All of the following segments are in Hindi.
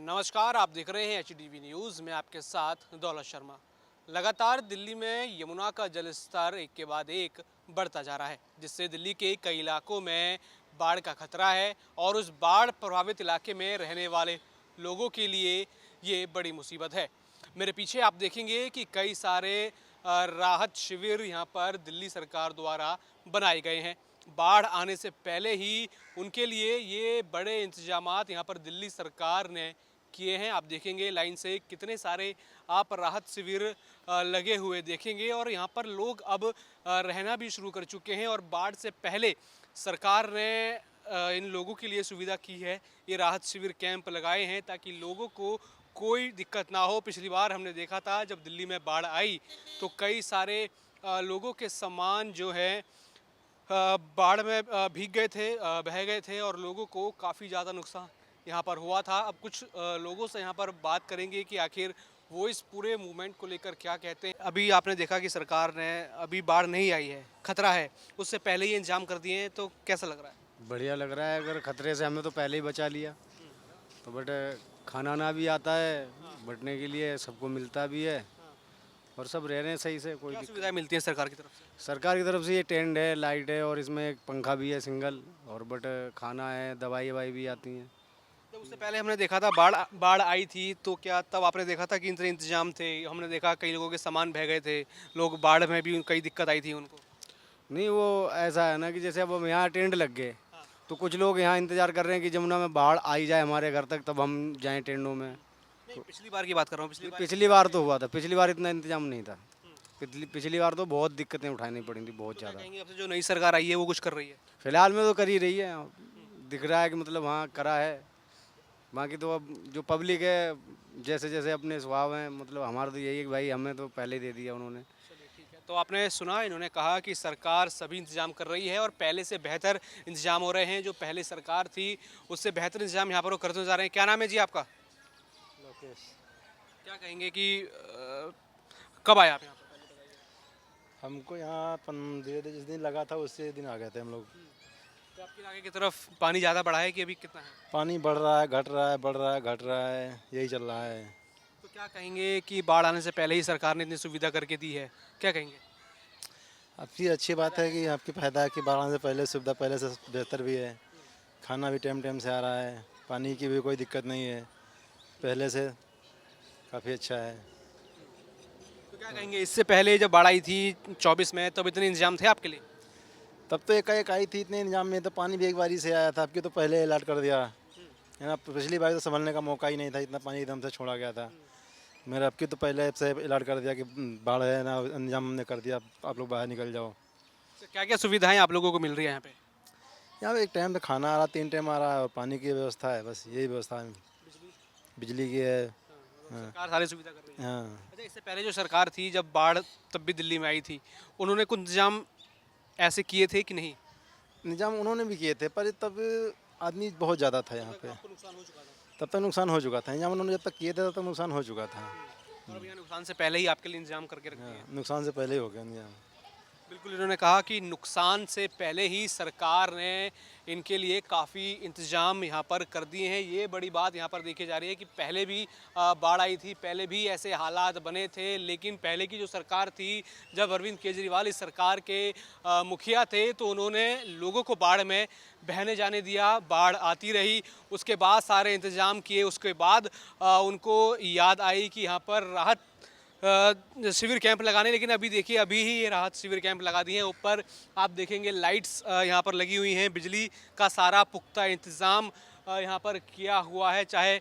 नमस्कार, आप देख रहे हैं HDV न्यूज़ में आपके साथ दौलत शर्मा। लगातार दिल्ली में यमुना का जल स्तर एक के बाद एक बढ़ता जा रहा है, जिससे दिल्ली के कई इलाकों में बाढ़ का खतरा है और उस बाढ़ प्रभावित इलाके में रहने वाले लोगों के लिए ये बड़ी मुसीबत है। मेरे पीछे आप देखेंगे कि कई सारे राहत शिविर यहाँ पर दिल्ली सरकार द्वारा बनाए गए हैं। बाढ़ आने से पहले ही उनके लिए ये बड़े इंतजामात यहाँ पर दिल्ली सरकार ने किए हैं। आप देखेंगे लाइन से कितने सारे आप राहत शिविर लगे हुए देखेंगे और यहाँ पर लोग अब रहना भी शुरू कर चुके हैं और बाढ़ से पहले सरकार ने इन लोगों के लिए सुविधा की है। ये राहत शिविर कैंप लगाए हैं ताकि लोगों को कोई दिक्कत ना हो। पिछली बार हमने देखा था जब दिल्ली में बाढ़ आई तो कई सारे लोगों के सामान जो है बाढ़ में भीग गए थे, बह गए थे और लोगों को काफ़ी ज़्यादा नुकसान यहाँ पर हुआ था। अब कुछ लोगों से यहाँ पर बात करेंगे कि आखिर वो इस पूरे मूवमेंट को लेकर क्या कहते हैं। अभी आपने देखा कि सरकार ने अभी बाढ़ नहीं आई है, खतरा है, उससे पहले ही इंतजाम कर दिए हैं, तो कैसा लग रहा है? बढ़िया लग रहा है। अगर खतरे से हमने तो पहले ही बचा लिया तो बट खाना ना भी आता है, बटने के लिए सबको मिलता भी है और सब रह रहे हैं सही से। कोई क्या सुविधाएं मिलती हैं सरकार की तरफ से? सरकार की तरफ से ये टेंट है, लाइट है और इसमें एक पंखा भी है सिंगल, और बट खाना है, दवाई ववाई भी आती हैं। तो उससे पहले हमने देखा था बाढ़ बाढ़ आई थी, तो क्या तब आपने देखा था कि इतने इंतजाम थे? हमने देखा कई लोगों के सामान बह गए थे, लोग बाढ़ में भी कई दिक्कत आई थी उनको। नहीं, वो ऐसा है ना कि जैसे अब हम यहाँ टेंट लग गए तो कुछ लोग यहाँ इंतज़ार कर रहे हैं कि जमुना में बाढ़ आई जाए हमारे घर तक तब हम जाएं टेंटों में। नहीं, पिछली बार की बात कर रहा हूँ। पिछली बार तो हुआ था, पिछली बार इतना इंतजाम नहीं था। पिछली बार तो बहुत दिक्कतें उठानी पड़ी थी, बहुत ज़्यादा। कहेंगे अब से जो नई सरकार आई है वो कुछ कर रही है? फिलहाल में तो कर ही रही है, दिख रहा है कि मतलब हाँ करा है। बाकी तो अब जो पब्लिक है जैसे जैसे अपने स्वभाव हैं, मतलब हमारा तो यही है कि भाई हमें तो पहले ही दे दिया उन्होंने। चलिए ठीक है। तो आपने सुना, इन्होंने कहा कि सरकार सभी इंतजाम कर रही है और पहले से बेहतर इंतजाम हो रहे हैं। जो पहले सरकार थी उससे बेहतर इंतजाम यहाँ पर वो करते जा रहे हैं। क्या नाम है जी आपका? लोकेश। क्या कहेंगे कि कब आए आप यहाँ पर? हमको यहाँ 15 जिस दिन लगा था उससे दिन आ गए थे हम लोग। तो आपके इलाके की तरफ पानी ज़्यादा बढ़ा है कि अभी कितना है? पानी बढ़ रहा है, घट रहा है, बढ़ रहा है, घट रहा है, यही चल रहा है। तो क्या कहेंगे कि बाढ़ आने से पहले ही सरकार ने इतनी सुविधा करके दी है, क्या कहेंगे? आपकी अच्छी बात है कि आपकी फ़ायदा है कि बाढ़ आने से पहले सुविधा पहले से बेहतर भी है। खाना भी टाइम टाइम से आ रहा है, पानी की भी कोई दिक्कत नहीं है, पहले से काफ़ी अच्छा है। तो क्या कहेंगे, इससे पहले जब बाढ़ आई थी 24 में, तब इतने इंतजाम थे आपके लिए? तब तो एकाएक आई थी, इतने इंतजाम में तो पानी भी एक बारी से आया था। आपकी तो पहले अलर्ट कर दिया है ना, पिछली बार तो संभलने का मौका ही नहीं था, इतना पानी एकदम से छोड़ा गया था। मेरे अब की तो पहले से अलर्ट कर दिया कि बाढ़ है ना, इंतजाम हमने कर दिया, आप लोग बाहर निकल जाओ। तो क्या क्या सुविधाएं आप लोगों को मिल रही है यहाँ पे? यहाँ पे एक टाइम पे खाना आ रहा, 3 टाइम आ रहा है और पानी की व्यवस्था है, बस यही व्यवस्था है। बिजली की है। सरकार सारी सुविधा कर रही है। हाँ, अच्छा, इससे पहले जो सरकार थी जब बाढ़ तब भी दिल्ली में आई थी, उन्होंने कुछ इंतजाम ऐसे किए थे कि नहीं? इंतजाम उन्होंने भी किए थे पर तब आदमी बहुत ज़्यादा था यहाँ पे, आपको नुकसान हो चुका था तब तक नुकसान हो चुका था। इंतजाम उन्होंने जब तक किए थे तब तक नुकसान हो चुका था। और अब यहाँ नुकसान से पहले ही आपके लिए इंतजाम करके रख दिए हैं। नुकसान से पहले ही हो गया इंतजाम। बिल्कुल, इन्होंने कहा कि नुकसान से पहले ही सरकार ने इनके लिए काफ़ी इंतजाम यहाँ पर कर दिए हैं। ये बड़ी बात यहाँ पर देखी जा रही है कि पहले भी बाढ़ आई थी, पहले भी ऐसे हालात बने थे, लेकिन पहले की जो सरकार थी, जब अरविंद केजरीवाल इस सरकार के मुखिया थे, तो उन्होंने लोगों को बाढ़ में बहने जाने दिया, बाढ़ आती रही, उसके बाद सारे इंतजाम किए, उसके बाद उनको याद आई कि यहाँ पर राहत शिविर कैंप लगाने। लेकिन अभी देखिए, अभी ही ये राहत शिविर कैंप लगा दिए हैं। ऊपर आप देखेंगे लाइट्स यहाँ पर लगी हुई हैं, बिजली का सारा पुख्ता इंतज़ाम यहाँ पर किया हुआ है। चाहे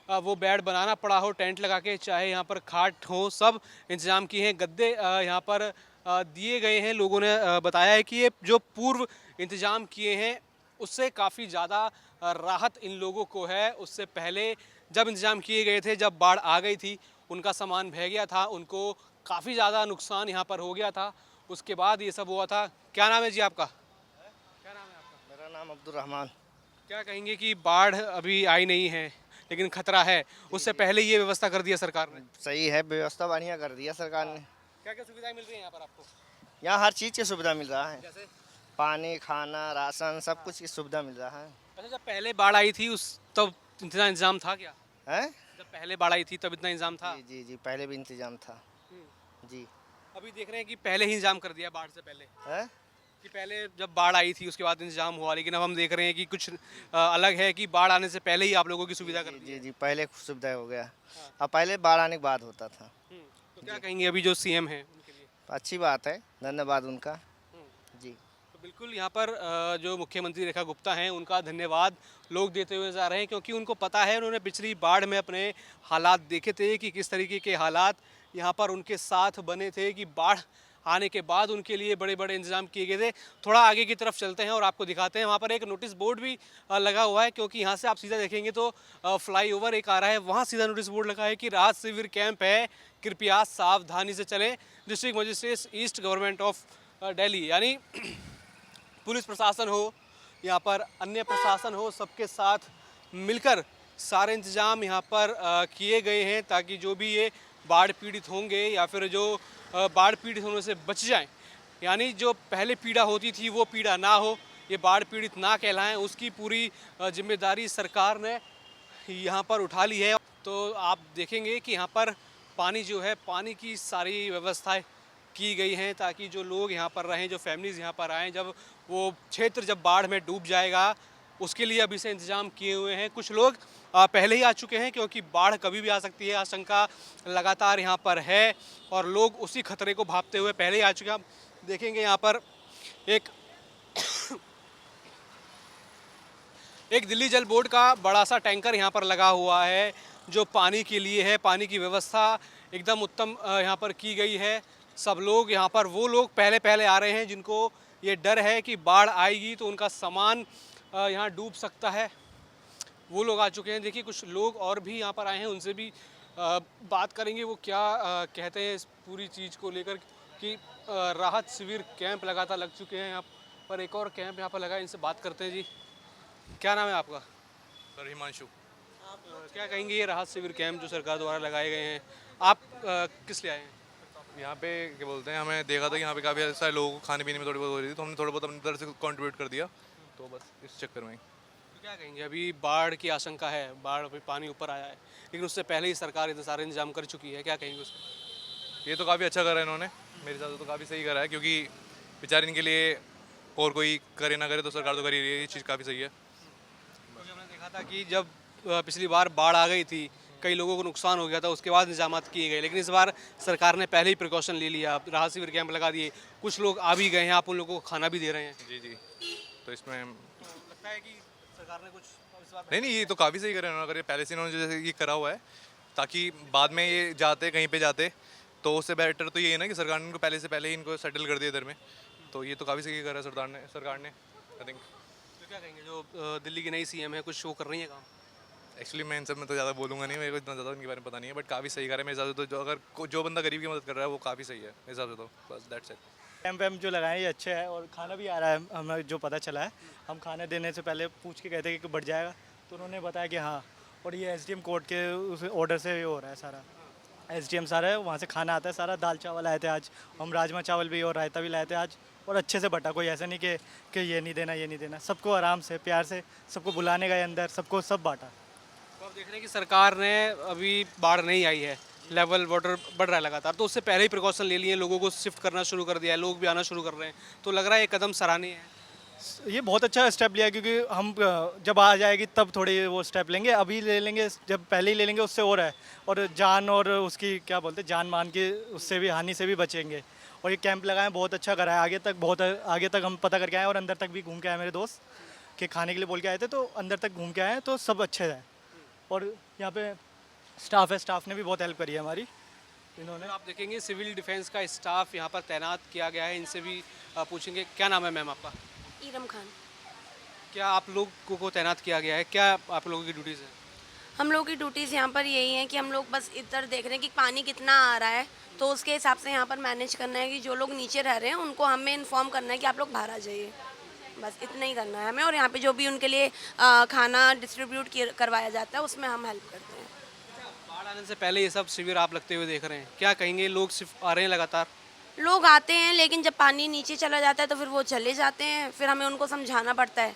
वो बेड बनाना पड़ा हो टेंट लगा के, चाहे यहाँ पर खाट हो, सब इंतज़ाम किए हैं। गद्दे यहाँ पर दिए गए हैं। लोगों ने बताया है कि ये जो पूर्व इंतज़ाम किए हैं उससे काफ़ी ज़्यादा राहत इन लोगों को है। उससे पहले जब इंतज़ाम किए गए थे, जब बाढ़ आ गई थी, उनका सामान बह गया था, उनको काफ़ी ज़्यादा नुकसान यहाँ पर हो गया था। उसके बाद ये सब हुआ था। क्या नाम है जी आपका? क्या नाम है आपका? मेरा नाम अब्दुल रहमान। क्या कहेंगे कि बाढ़ अभी आई नहीं है लेकिन खतरा है, उससे पहले ये व्यवस्था कर दिया सरकार ने? सही है, व्यवस्था बढ़िया कर दिया सरकार ने। क्या क्या सुविधाएं मिल रही हैं यहाँ पर आपको? यहाँ हर चीज़ की सुविधा मिल रहा है, जैसे पानी, खाना, राशन, सब कुछ की सुविधा मिल रहा है। अच्छा, जब पहले बाढ़ आई थी उस तब इतना इंतजाम था क्या? हैं? जब पहले बाढ़ आई थी तब इतना इंतजाम था? जी जी जी, पहले भी इंतजाम था। हम्म। जी। अभी देख रहे हैं कि पहले ही इंतजाम कर दिया बाढ़ से पहले, हैं? कि पहले जब बाढ़ आई थी उसके बाद इंतजाम हुआ, लेकिन अब हम देख रहे हैं कि कुछ अलग है कि बाढ़ आने से पहले ही आप लोगों की सुविधा कर जी दी जी है। जी, पहले सुविधा हो गया। हाँ। अब पहले बाढ़ आने के बाद होता था। तो क्या कहेंगे अभी जो सीएम है उनके लिए? अच्छी बात है, धन्यवाद उनका। हम्म। जी। तो बिल्कुल यहाँ पर जो मुख्यमंत्री रेखा गुप्ता हैं उनका धन्यवाद लोग देते हुए जा रहे हैं, क्योंकि उनको पता है, उन्होंने पिछली बाढ़ में अपने हालात देखे थे कि किस तरीके के हालात यहाँ पर उनके साथ बने थे, कि बाढ़ आने के बाद उनके लिए बड़े बड़े इंतजाम किए गए थे। थोड़ा आगे की तरफ चलते हैं और आपको दिखाते हैं, वहाँ पर एक नोटिस बोर्ड भी लगा हुआ है, क्योंकि यहाँ से आप सीधा देखेंगे तो फ्लाईओवर एक आ रहा है, वहाँ सीधा नोटिस बोर्ड लगा है कि राहत शिविर कैंप है, कृपया सावधानी से चलें। District magistrate east government of Delhi, यानी पुलिस प्रशासन हो, यहाँ पर अन्य प्रशासन हो, सबके साथ मिलकर सारे इंतजाम यहाँ पर किए गए हैं, ताकि जो भी ये बाढ़ पीड़ित होंगे या फिर जो बाढ़ पीड़ित होने से बच जाएं, यानी जो पहले पीड़ा होती थी वो पीड़ा ना हो, ये बाढ़ पीड़ित ना कहलाएं, उसकी पूरी जिम्मेदारी सरकार ने यहाँ पर उठा ली है। तो आप देखेंगे कि यहाँ पर पानी जो है, पानी की सारी व्यवस्थाएं की गई हैं, ताकि जो लोग यहाँ पर रहें, जो फैमिलीज़ यहाँ पर आएँ, जब वो क्षेत्र जब बाढ़ में डूब जाएगा उसके लिए अभी से इंतजाम किए हुए हैं। कुछ लोग पहले ही आ चुके हैं, क्योंकि बाढ़ कभी भी आ सकती है, आशंका लगातार यहाँ पर है और लोग उसी खतरे को भांपते हुए पहले ही आ चुके हैं। आप देखेंगे यहाँ पर एक दिल्ली जल बोर्ड का बड़ा सा टैंकर यहाँ पर लगा हुआ है, जो पानी के लिए है। पानी की व्यवस्था एकदम उत्तम यहाँ पर की गई है। सब लोग यहाँ पर, वो लोग पहले पहले आ रहे हैं जिनको ये डर है कि बाढ़ आएगी तो उनका सामान यहाँ डूब सकता है, वो लोग आ चुके हैं। देखिए कुछ लोग और भी यहाँ पर आए हैं, उनसे भी बात करेंगे वो क्या कहते हैं इस पूरी चीज़ को लेकर, कि राहत शिविर कैंप लगातार लग चुके हैं। यहाँ पर एक और कैंप यहाँ पर लगा है, इनसे बात करते हैं। जी, क्या नाम है आपका? सर हिमांशु। आप क्या कहेंगे ये राहत शिविर कैंप जो सरकार द्वारा लगाए गए हैं, आप किस लिए आए हैं? यहाँ पे क्या बोलते हैं, हमें देखा था कि यहाँ पे काफ़ी सारे लोगों को खाने पीने में थोड़ी बहुत हो रही थी, तो हमने थोड़ा बहुत अपनी तरफ से कंट्रीब्यूट कर दिया, तो बस इस चक्कर में ही। तो क्या कहेंगे, अभी बाढ़ की आशंका है, बाढ़ अभी पानी ऊपर आया है, लेकिन उससे पहले ही सरकार इतने सारे इंतजाम कर चुकी है, क्या कहेंगे उसको? ये तो काफ़ी अच्छा करा है इन्होंने, मेरे हिसाब से तो काफ़ी सही करा है, क्योंकि बेचारे इनके लिए और कोई करे ना करे तो सरकार तो कर ही रही है, ये चीज़ काफ़ी सही है। क्योंकि हमने देखा था कि जब पिछली बार बाढ़ आ गई थी, कई लोगों को नुकसान हो गया था, उसके बाद इंतजाम किए गए, लेकिन इस बार सरकार ने पहले ही प्रिकॉशन ले लिया, राहत शिविर कैंप लगा दिए, कुछ लोग आ भी गए हैं, आप उन लोगों को खाना भी दे रहे हैं। जी जी, तो इसमें लगता है कि सरकार ने कुछ इस बार नहीं, ये तो काफ़ी सही करा है इन्होंने, अगर ये पहले से इन्होंने जैसे ये करा हुआ है, ताकि बाद में ये जाते कहीं पे जाते तो उससे बेटर तो ये है ना कि सरकार ने इनको पहले से पहले ही इनको सेटल कर दिया इधर में, तो ये तो काफ़ी सही करा है सरकार ने आई थिंक। तो क्या कहेंगे जो दिल्ली की नई सीएम है, कुछ शो कर रही है काम? एक्चुअली मैं इन सब में तो ज़्यादा बोलूँगा नहीं, मेरे को इतना ज़्यादा इनके बारे में पता नहीं है, बट काफ़ी सही करा है मेरे हिसाब से, तो जो अगर जो बंदा गरीब की मदद कर रहा है वो काफ़ी सही है मेरे हिसाब से, तो बस दैट्स इट। कैंप वैम्प जो लगाए हैं ये अच्छे है, और खाना भी आ रहा है, हमें जो पता चला है। हम खाना देने से पहले पूछ के कहते हैं कि बढ़ जाएगा, तो उन्होंने बताया कि हाँ, और ये एसडीएम कोर्ट के उस ऑर्डर से ये हो रहा है सारा। एसडीएम सारा है, वहाँ से खाना आता है सारा, दाल चावल आए थे आज, हम राजमा चावल भी और रायता भी लाए थे आज, और अच्छे से बटा, कोई ऐसा नहीं कि ये नहीं देना ये नहीं देना, सबको आराम से प्यार से सबको बुलाने गए अंदर, सबको सब बांटा। तो आप देख रहे हैं कि सरकार ने, अभी बाढ़ नहीं आई है, लेवल वाटर बढ़ रहा है लगातार, तो उससे पहले ही प्रिकॉशन ले लिए, लोगों को शिफ्ट करना शुरू कर दिया है, लोग भी आना शुरू कर रहे हैं, तो लग रहा है ये कदम सराहनीय है। ये बहुत अच्छा स्टेप लिया है, क्योंकि हम जब आ जाएगी तब थोड़ी वो स्टेप लेंगे, अभी ले लेंगे जब पहले ही ले लेंगे उससे और है, और जान और उसकी क्या बोलते हैं जान मान की उससे भी हानि से भी बचेंगे। और ये कैंप लगाए बहुत अच्छा करा है, बहुत आगे तक हम पता करके आए, और अंदर तक भी घूम के आए मेरे दोस्त कि खाने के लिए बोल के आए थे, तो अंदर तक घूम के आए हैं, तो सब अच्छे है। और यहाँ पे स्टाफ है, स्टाफ ने भी बहुत हेल्प करी है हमारी इन्होंने। आप देखेंगे सिविल डिफेंस का स्टाफ यहाँ पर तैनात किया गया है, इनसे भी पूछेंगे। क्या नाम है मैम आपका? ईरम खान। क्या आप लोगों को तैनात किया गया है, क्या आप लोगों की ड्यूटीज़ है? हम लोगों की ड्यूटीज़ यहाँ पर यही है कि हम लोग बस इधर देख रहे हैं कि पानी कितना आ रहा है, तो उसके हिसाब से यहाँ पर मैनेज करना है कि जो लोग नीचे रह रहे हैं उनको हमें इन्फॉर्म करना है कि आप लोग बाहर आ जाइए, बस इतना ही करना है हमें। और यहाँ पे जो भी उनके लिए खाना डिस्ट्रीब्यूट करवाया जाता है उसमें हम हेल्प करते हैं। बाढ़ आने से पहले ये सब शिविर आप लगते हुए देख रहे हैं, क्या कहेंगे? लोग सिर्फ आ रहे हैं लगातार? लोग आते हैं, लेकिन जब पानी नीचे चला जाता है तो फिर वो चले जाते हैं, फिर हमें उनको समझाना पड़ता है,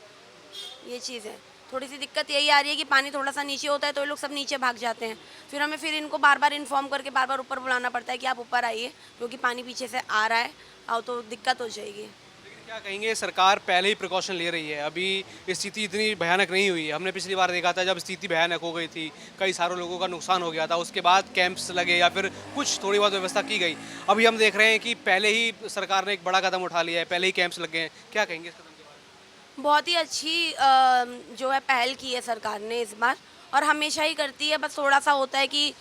ये चीज़ है। थोड़ी सी दिक्कत यही आ रही है कि पानी थोड़ा सा नीचे होता है तो ये लोग सब नीचे भाग जाते हैं, फिर हमें फिर इनको बार बार इन्फॉर्म करके बार बार ऊपर बुलाना पड़ता है कि आप ऊपर आइए क्योंकि पानी पीछे से आ रहा है और तो दिक्कत हो जाएगी। लेकिन क्या कहेंगे, सरकार पहले ही प्रिकॉशन ले रही है, अभी स्थिति इतनी भयानक नहीं हुई है। हमने पिछली बार देखा था जब स्थिति भयानक हो गई थी, कई सारों लोगों का नुकसान हो गया था, उसके बाद कैंप्स लगे या फिर कुछ थोड़ी बहुत व्यवस्था की गई। अभी हम देख रहे हैं कि पहले ही सरकार ने एक बड़ा कदम उठा लिया है, पहले ही कैंप्स लग गए हैं। क्या कहेंगे इस कदम के बारे में? बहुत ही अच्छी जो है पहल की है सरकार ने इस बार, और हमेशा ही करती है। बस थोड़ा सा होता है कि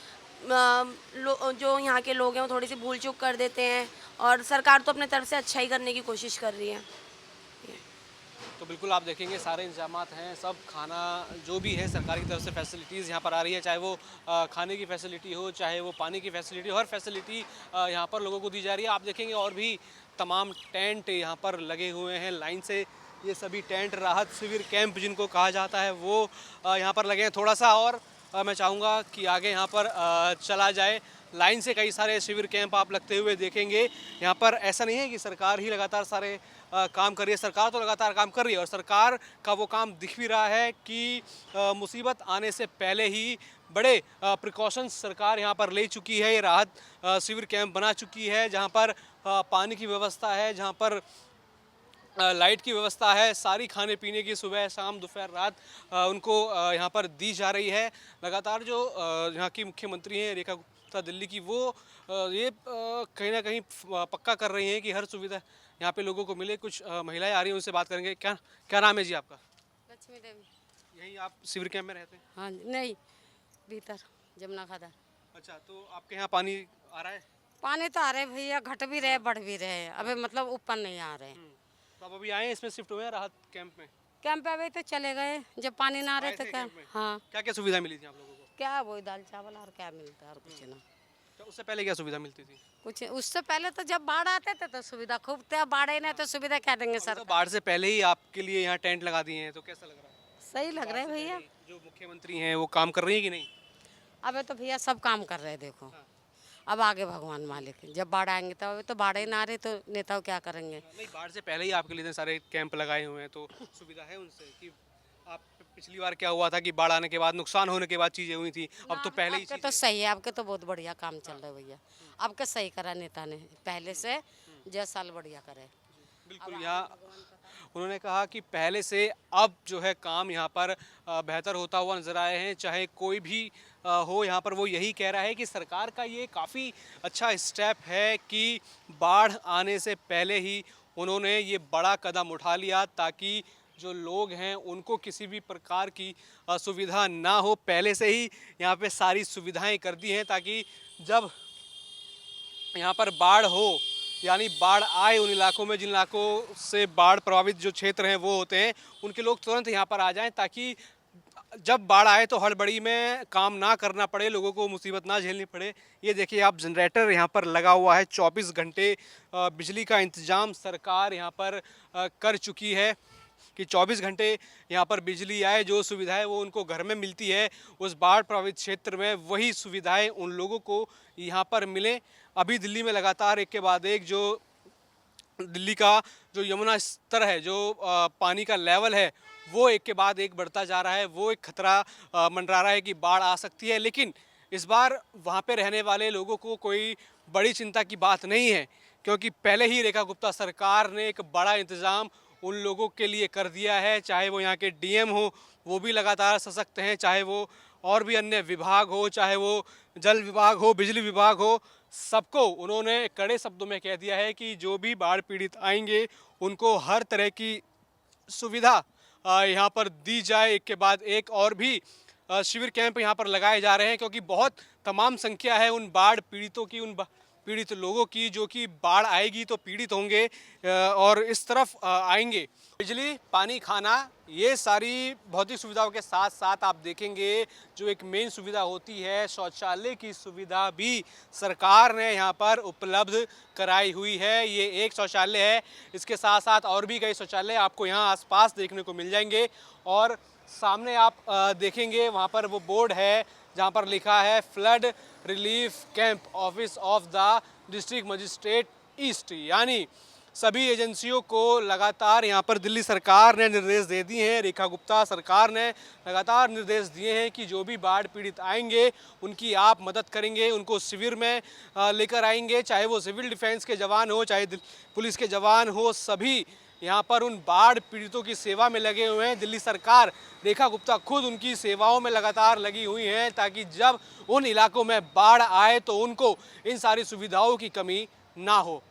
जो यहाँ के लोग हैं वो थोड़ी सी भूल चूक कर देते हैं, और सरकार तो अपने तरफ से अच्छा ही करने की कोशिश कर रही है। तो बिल्कुल आप देखेंगे सारे इंतजामात हैं, सब खाना जो भी है सरकार की तरफ से फैसिलिटीज़ यहाँ पर आ रही है, चाहे वो खाने की फैसिलिटी हो, चाहे वो पानी की फैसिलिटी हो, हर फैसिलिटी यहाँ पर लोगों को दी जा रही है। आप देखेंगे और भी तमाम टेंट यहाँ पर लगे हुए हैं लाइन से। ये सभी टेंट राहत शिविर कैंप जिनको कहा जाता है वो यहाँ पर लगे हैं। थोड़ा सा और मैं चाहूँगा कि आगे यहाँ पर चला जाए। लाइन से कई सारे शिविर कैंप आप लगते हुए देखेंगे। यहाँ पर ऐसा नहीं है कि सरकार ही लगातार सारे काम कर रही है, सरकार तो लगातार काम कर रही है, और सरकार का वो काम दिख भी रहा है कि मुसीबत आने से पहले ही बड़े प्रिकॉशंस सरकार यहाँ पर ले चुकी है। ये राहत शिविर कैंप बना चुकी है जहाँ पर पानी की व्यवस्था है, जहाँ पर लाइट की व्यवस्था है, सारी खाने पीने की सुबह शाम दोपहर रात उनको यहाँ पर दी जा रही है। लगातार जो यहाँ की मुख्यमंत्री हैं रेखा गुप्ता दिल्ली की, वो ये कहीं ना कहीं पक्का कर रही हैं कि हर सुविधा यहाँ पे लोगों को मिले। कुछ महिलाएं आ रही हैं, उनसे बात करेंगे। क्या क्या नाम है जी आपका? लक्ष्मी देवी। यहीं आप शिविर कैंप में रहते हैं? हाँ जी, नहीं भीतर जमुना खादर। अच्छा, तो आपके यहाँ पानी आ रहा है? पानी तो आ रहे भैया, घट भी रहे बढ़ भी रहे, अभी मतलब ऊपर नहीं आ रहे। तो आप अभी आए हैं, इसमें शिफ्ट हुए हैं राहत कैंप में? कैंप पे अभी तो चले गए जब पानी ना आ रहे आए थे थे क्या। कैंप में? हाँ, क्या क्या सुविधा मिली थी आप लोगों को? क्या वही दाल चावल और क्या मिलता है और कुछ ना तो उससे पहले क्या सुविधा मिलती थी? कुछ। उससे पहले तो जब बाढ़ आते थे तो सुविधा खूब थे, बाढ़ ही नहीं तो सुविधा क्या देंगे तो सर। बाढ़ से पहले ही आपके लिए यहाँ टेंट लगा दिए हैं, तो कैसा लग रहा है? सही लग रहा है भैया। जो मुख्यमंत्री हैं वो काम कर रही है कि नहीं? अबे तो भैया सब काम कर रहे हैं देखो। अब आगे भगवान मालिक, जब बाढ़ आएंगे तो अभी तो बाढ़ ही ना आ रही तो नेता क्या करेंगे। नहीं, बाढ़ से पहले ही आपके लिए इतने सारे कैंप लगाए हुए हैं, तो सुविधा है उनसे कि आप पिछली बार क्या हुआ था कि बाढ़ आने के बाद नुकसान होने के बाद चीजें हुई थी, अब तो पहले ही आपके तो सही है, आपके तो बहुत बढ़िया काम चल रहा है भैया। आपके सही करा नेता ने पहले से, 10 साल बढ़िया करे। बिल्कुल। यहाँ उन्होंने कहा कि पहले से अब जो है काम यहाँ पर बेहतर होता हुआ नजर आए हैं, चाहे कोई भी हो। यहाँ पर वो यही कह रहा है कि सरकार का ये काफ़ी अच्छा स्टेप है कि बाढ़ आने से पहले ही उन्होंने ये बड़ा कदम उठा लिया ताकि जो लोग हैं उनको किसी भी प्रकार की असुविधा ना हो। पहले से ही यहाँ पे सारी सुविधाएं कर दी हैं ताकि जब यहाँ पर बाढ़ हो, यानी बाढ़ आए उन इलाकों में जिन इलाकों से बाढ़ प्रभावित जो क्षेत्र हैं वो होते हैं, उनके लोग तुरंत यहाँ पर आ जाएं ताकि जब बाढ़ आए तो हड़बड़ी में काम ना करना पड़े, लोगों को मुसीबत ना झेलनी पड़े। ये देखिए आप, जनरेटर यहाँ पर लगा हुआ है, 24 घंटे बिजली का इंतज़ाम सरकार यहाँ पर कर चुकी है कि 24 घंटे यहाँ पर बिजली आए। जो सुविधाएं वो उनको घर में मिलती है उस बाढ़ प्रभावित क्षेत्र में, वही सुविधाएं उन लोगों को यहाँ पर मिलें। अभी दिल्ली में लगातार एक के बाद एक जो दिल्ली का जो यमुना स्तर है, जो पानी का लेवल है, वो एक के बाद एक बढ़ता जा रहा है। वो एक खतरा मंडरा रहा है कि बाढ़ आ सकती है, लेकिन इस बार वहाँ पे रहने वाले लोगों को कोई बड़ी चिंता की बात नहीं है क्योंकि पहले ही रेखा गुप्ता सरकार ने एक बड़ा इंतज़ाम उन लोगों के लिए कर दिया है। चाहे वो यहाँ के डीएम हो, वो भी लगातार सशक्त हैं, चाहे वो और भी अन्य विभाग हो, चाहे वो जल विभाग हो, बिजली विभाग हो, सबको उन्होंने कड़े शब्दों में कह दिया है कि जो भी बाढ़ पीड़ित आएंगे उनको हर तरह की सुविधा यहाँ पर दी जाए। एक के बाद एक और भी शिविर कैंप यहाँ पर लगाए जा रहे हैं क्योंकि बहुत तमाम संख्या है उन बाढ़ पीड़ितों की, उन पीड़ित लोगों की जो कि बाढ़ आएगी तो पीड़ित होंगे और इस तरफ आएंगे। बिजली, पानी, खाना, ये सारी भौतिक सुविधाओं के साथ साथ आप देखेंगे जो एक मेन सुविधा होती है, शौचालय की सुविधा भी सरकार ने यहाँ पर उपलब्ध कराई हुई है। ये एक शौचालय है, इसके साथ साथ और भी कई शौचालय आपको यहाँ आसपास देखने को मिल जाएंगे। और सामने आप देखेंगे वहाँ पर वो बोर्ड है जहाँ पर लिखा है flood relief camp office of the district magistrate east, यानी सभी एजेंसियों को लगातार यहाँ पर दिल्ली सरकार ने निर्देश दे दिए हैं। रेखा गुप्ता सरकार ने लगातार निर्देश दिए हैं कि जो भी बाढ़ पीड़ित आएंगे उनकी आप मदद करेंगे, उनको शिविर में लेकर आएंगे, चाहे वो सिविल डिफेंस के जवान हो, चाहे पुलिस के जवान हो, सभी यहाँ पर उन बाढ़ पीड़ितों की सेवा में लगे हुए हैं। दिल्ली सरकार, रेखा गुप्ता खुद उनकी सेवाओं में लगातार लगी हुई हैं ताकि जब उन इलाकों में बाढ़ आए तो उनको इन सारी सुविधाओं की कमी ना हो।